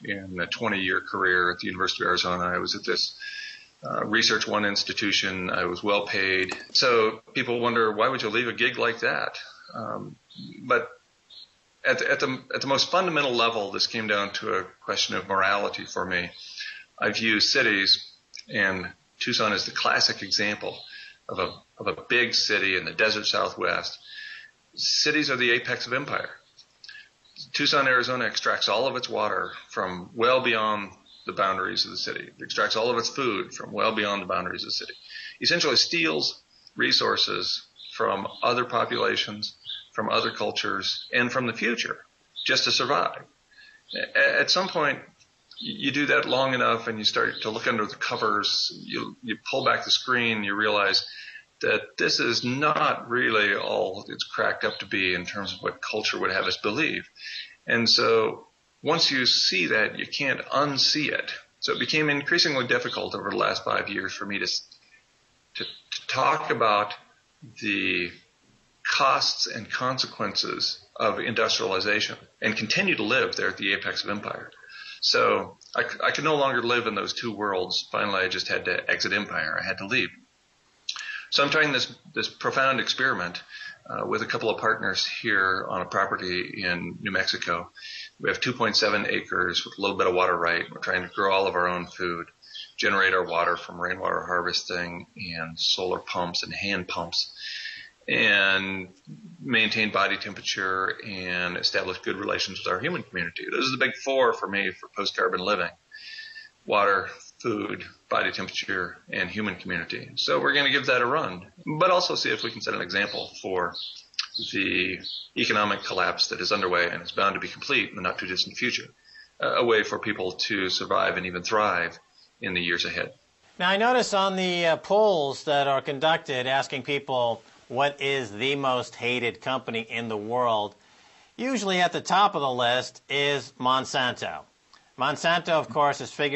in a 20-year career at the University of Arizona. I was at this Research One institution. I was well paid. So people wonder, why would you leave a gig like that? But at the most fundamental level, this came down to a question of morality for me. I view cities, and Tucson is the classic example of a big city in the desert Southwest. Cities are the apex of empire. Tucson, Arizona extracts all of its water from well beyond the boundaries of the city. It extracts all of its food from well beyond the boundaries of the city. Essentially steals resources from other populations, from other cultures, and from the future just to survive. At some point, you do that long enough and you start to look under the covers, you pull back the screen, you realize that this is not really all it's cracked up to be in terms of what culture would have us believe. And so once you see that, you can't unsee it. So it became increasingly difficult over the last 5 years for me to talk about the costs and consequences of industrialization and continue to live there at the apex of empire. So I could no longer live in those two worlds. Finally, I just had to exit empire. I had to leave. So I'm trying this profound experiment with a couple of partners here on a property in New Mexico. We have 2.7 acres with a little bit of water right. We're trying to grow all of our own food, generate our water from rainwater harvesting and solar pumps and hand pumps, and maintain body temperature and establish good relations with our human community. Those are the big four for me for post-carbon living: water, food, body temperature, and human community. So we're going to give that a run, but also see if we can set an example for the economic collapse that is underway and is bound to be complete in the not too distant future, a way for people to survive and even thrive in the years ahead. Now, I notice on the polls that are conducted asking people what is the most hated company in the world, usually at the top of the list is Monsanto. Monsanto, of course, is figured